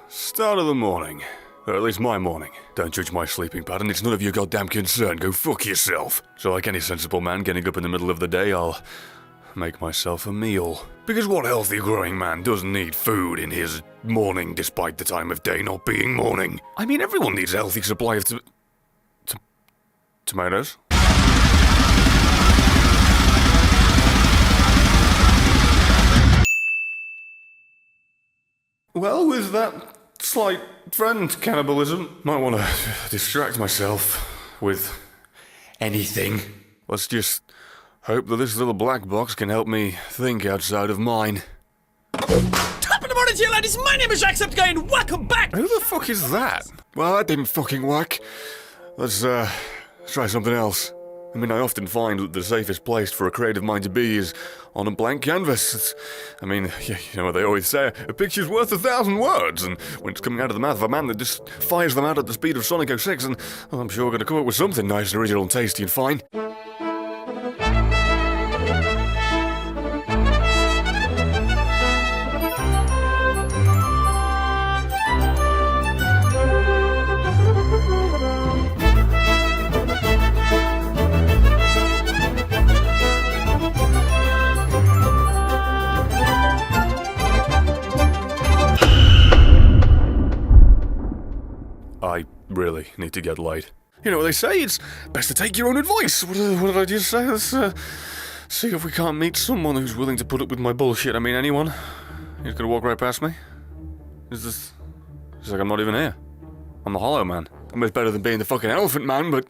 Start of the morning. Or at least my morning. Don't judge my sleeping pattern, it's none of your goddamn concern. Go fuck yourself. So like any sensible man getting up in the middle of the day, I'll make myself a meal. Because what healthy growing man doesn't need food in his morning despite the time of day not being morning? I mean, everyone needs a healthy supply of tomatoes. Well, with that slight friend cannibalism, might want to distract myself with anything. Let's just hope that this little black box can help me think outside of mine. Top of the morning to you, ladies. My name is Jacksepticeye and welcome back. Who the fuck is that? Well, that didn't fucking work. Let's try something else. I mean, I often find that the safest place for a creative mind to be is on a blank canvas. You know what they always say, a picture's worth 1,000 words, and when it's coming out of the mouth of a man that just fires them out at the speed of Sonic 06, and well, I'm sure we're going to come up with something nice and original and tasty and fine. I really need to get laid. You know what they say, it's best to take your own advice. What did I just say? Let's see if we can't meet someone who's willing to put up with my bullshit. I mean, anyone? You're just gonna walk right past me? It's like I'm not even here. I'm the Hollow Man. I'm much better than being the fucking Elephant Man, but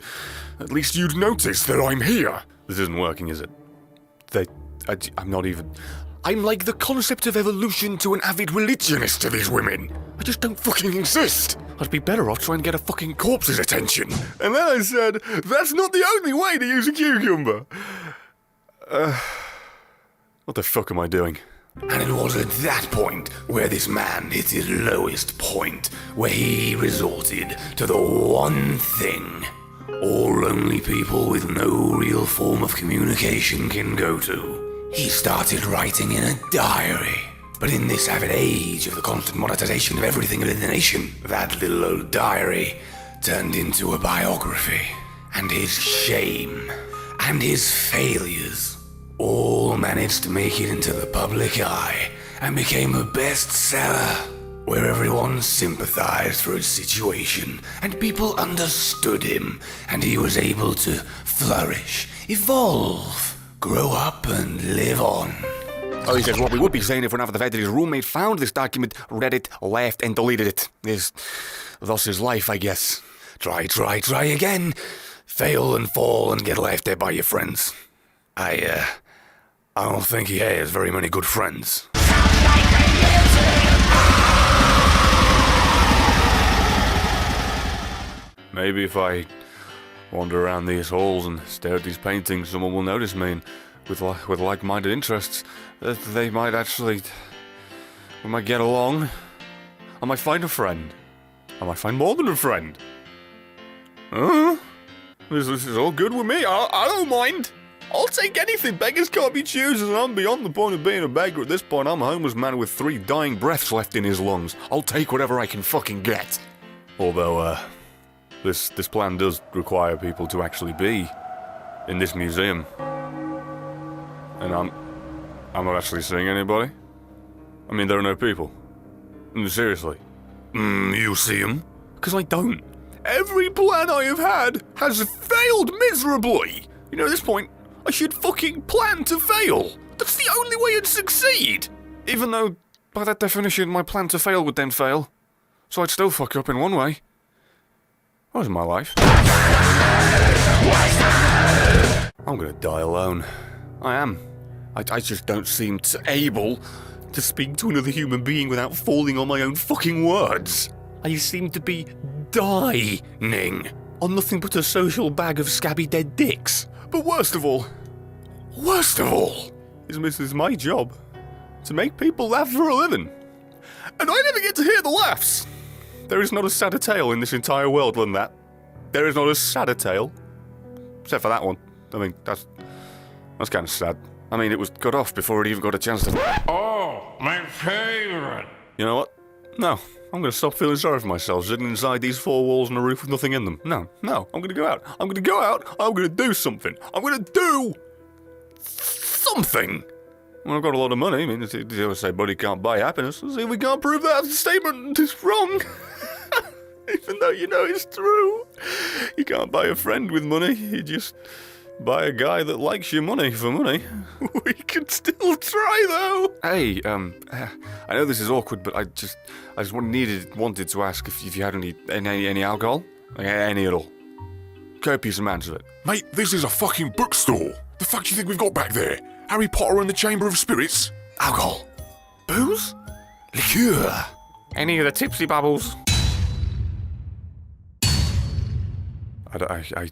at least you'd notice that I'm here. This isn't working, is it? I'm not even... I'm like the concept of evolution to an avid religionist to these women. I just don't fucking exist. I'd be better off trying to get a fucking corpse's attention. And then I said, that's not the only way to use a cucumber. What the fuck am I doing? And it was at that point where this man hit his lowest point, where he resorted to the one thing all lonely people with no real form of communication can go to. He started writing in a diary. But in this avid age of the constant monetization of everything in the nation, that little old diary turned into a biography. And his shame and his failures all managed to make it into the public eye and became a bestseller, where everyone sympathized for his situation and people understood him, and he was able to flourish, evolve, grow up and live on. Oh, he says what we would be saying if we're not for the fact that his roommate found this document, read it, laughed, and deleted it. Thus his life, I guess. Try again. Fail and fall and get laughed at by your friends. I don't think he has very many good friends. Maybe if I wander around these halls and stare at these paintings, someone will notice me, and with like-minded interests, they might actually... we might get along. I might find a friend. I might find more than a friend. This is all good with me. I don't mind. I'll take anything. Beggars can't be choosers, and I'm beyond the point of being a beggar at this point. I'm a homeless man with 3 dying breaths left in his lungs. I'll take whatever I can fucking get. Although, this plan does require people to actually be in this museum. And I'm not actually seeing anybody. I mean, there are no people. Seriously. You see them? Because I don't. Every plan I have had has failed miserably. You know, at this point, I should fucking plan to fail. That's the only way I'd succeed. Even though, by that definition, my plan to fail would then fail. So I'd still fuck up in one way. What is my life? I'm gonna die alone. I am. I just don't seem able to speak to another human being without falling on my own fucking words. I seem to be dying on nothing but a social bag of scabby dead dicks. But worst of all, is my job to make people laugh for a living. And I never get to hear the laughs. There is not a sadder tale in this entire world than that. There is not a sadder tale. Except for that one. I mean, that's kind of sad. I mean, it was cut off before it even got a chance to... Oh, my favorite. You know what? No. I'm gonna stop feeling sorry for myself, sitting inside these four walls and a roof with nothing in them. No. I'm gonna go out. I'm gonna do something. I'm gonna do something. Well, I've got a lot of money. I mean, they always say money can't buy happiness. See if we can't prove that statement is wrong. Even though you know it's true. You can't buy a friend with money. You just buy a guy that likes your money for money. We can still try, though. Hey, I know this is awkward, but I just wanted to ask if you had any alcohol? Like, any at all. Copious amounts of it. Mate, this is a fucking bookstore. The fuck do you think we've got back there? Harry Potter and the Chamber of Spirits? Alcohol. Booze? Liqueur. Any of the tipsy bubbles?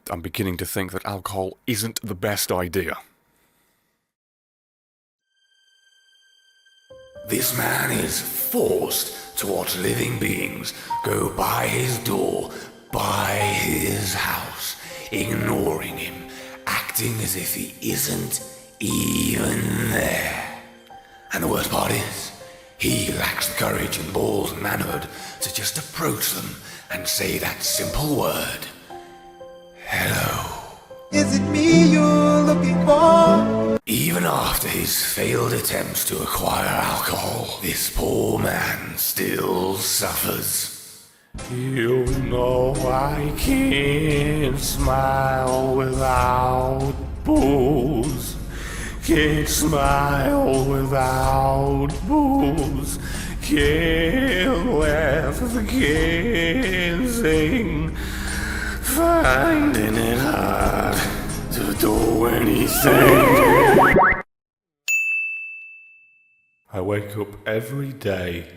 I'm beginning to think that alcohol isn't the best idea. This man is forced to watch living beings go by his door, by his house, ignoring him, acting as if he isn't even there. And the worst part is, he lacks the courage and balls and manhood to just approach them and say that simple word. Hello. Is it me you're looking for? Even after his failed attempts to acquire alcohol, this poor man still suffers. You know I can't smile without booze. Can't smile without booze. Can't laugh, can't sing. Finding it hard to do anything. I wake up every day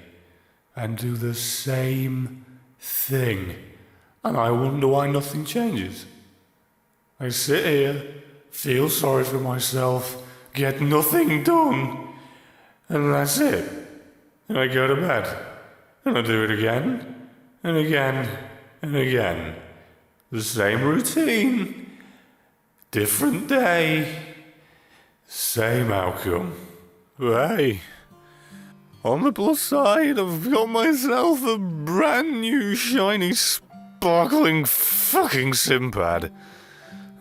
and do the same thing, and I wonder why nothing changes. I sit here, feel sorry for myself, get nothing done, and that's it. And I go to bed, and I do it again, and again, and again. The same routine, different day, same outcome. But hey, on the plus side, I've got myself a brand new shiny sparkling fucking SimPad.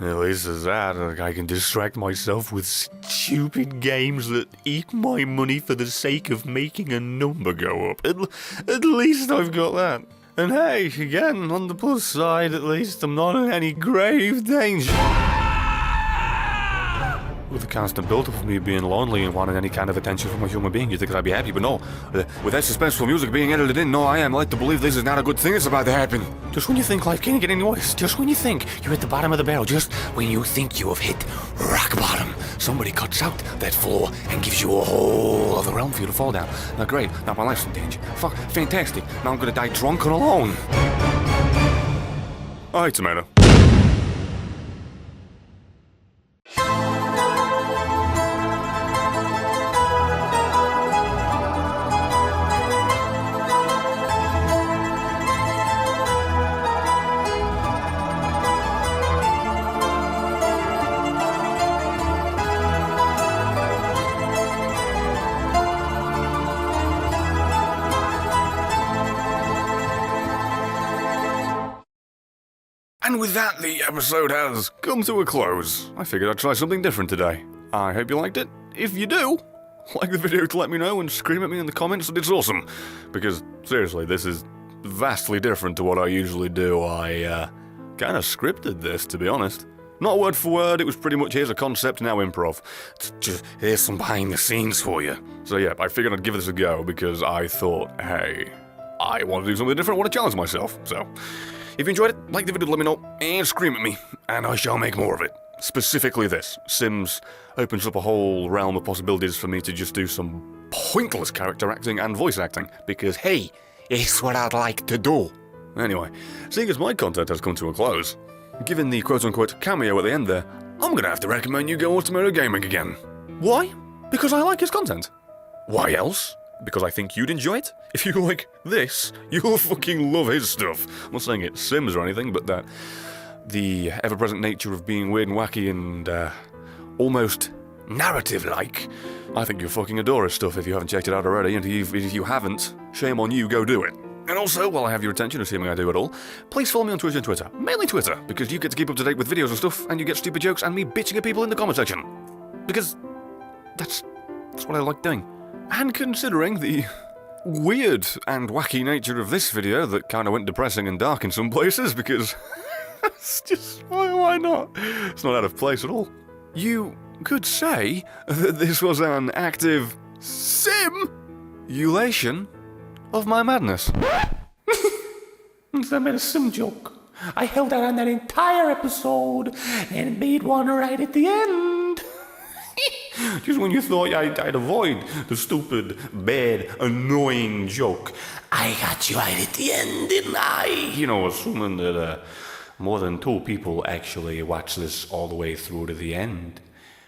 At least there's that, I can distract myself with stupid games that eat my money for the sake of making a number go up. At least I've got that. And hey, again, on the plus side, at least I'm not in any grave danger. With the constant build-up of me being lonely and wanting any kind of attention from a human being, you'd think I'd be happy, but no. With that suspenseful music being edited in, no, I am led to believe this is not a good thing that's about to happen. Just when you think life can't get any worse, just when you think you're at the bottom of the barrel, just when you think you have hit rock bottom, somebody cuts out that floor and gives you a whole other realm for you to fall down. Now great, now my life's in danger. Fuck, fantastic. Now I'm gonna die drunk and alone. Hi, Tomato. And with that, the episode has come to a close. I figured I'd try something different today. I hope you liked it. If you do, like the video to let me know and scream at me in the comments that it's awesome. Because, seriously, this is vastly different to what I usually do. I, kinda scripted this, to be honest. Not word for word, it was pretty much here's a concept, now improv. Just here's some behind the scenes for you. So yeah, I figured I'd give this a go because I thought, hey, I want to do something different, I want to challenge myself, so... If you enjoyed it, like the video, let me know, and scream at me, and I shall make more of it. Specifically this. Sims opens up a whole realm of possibilities for me to just do some pointless character acting and voice acting, because hey, it's what I'd like to do. Anyway, seeing as my content has come to a close, given the quote-unquote cameo at the end there, I'm gonna have to recommend you go watch Tomato Gaming again. Why? Because I like his content. Why else? Because I think you'd enjoy it. If you like this, you'll fucking love his stuff. I'm not saying it's Sims or anything, but the ever-present nature of being weird and wacky and almost narrative-like. I think you fucking adore his stuff if you haven't checked it out already, and if you haven't, shame on you, go do it. And also, while I have your attention, assuming I do it all, please follow me on Twitch and Twitter. Mainly Twitter, because you get to keep up to date with videos and stuff, and you get stupid jokes and me bitching at people in the comment section. Because that's what I like doing. And considering the weird and wacky nature of this video that kind of went depressing and dark in some places, because it's just, why not? It's not out of place at all. You could say that this was an active simulation of my madness. I made a sim joke. I held out on that entire episode and made one right at the end. Just when you thought I'd avoid the stupid, bad, annoying joke, I got you right at the end, didn't I? You know, assuming that more than 2 people actually watch this all the way through to the end.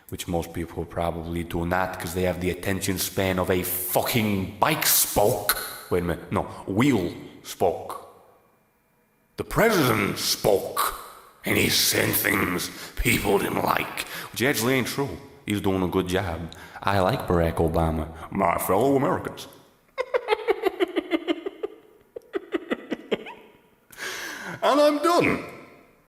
Which most people probably do not, because they have the attention span of a fucking bike spoke. Wait a minute, no, wheel spoke. The president spoke, and he said things people didn't like, which actually ain't true. He's doing a good job. I like Barack Obama, my fellow Americans. And I'm done.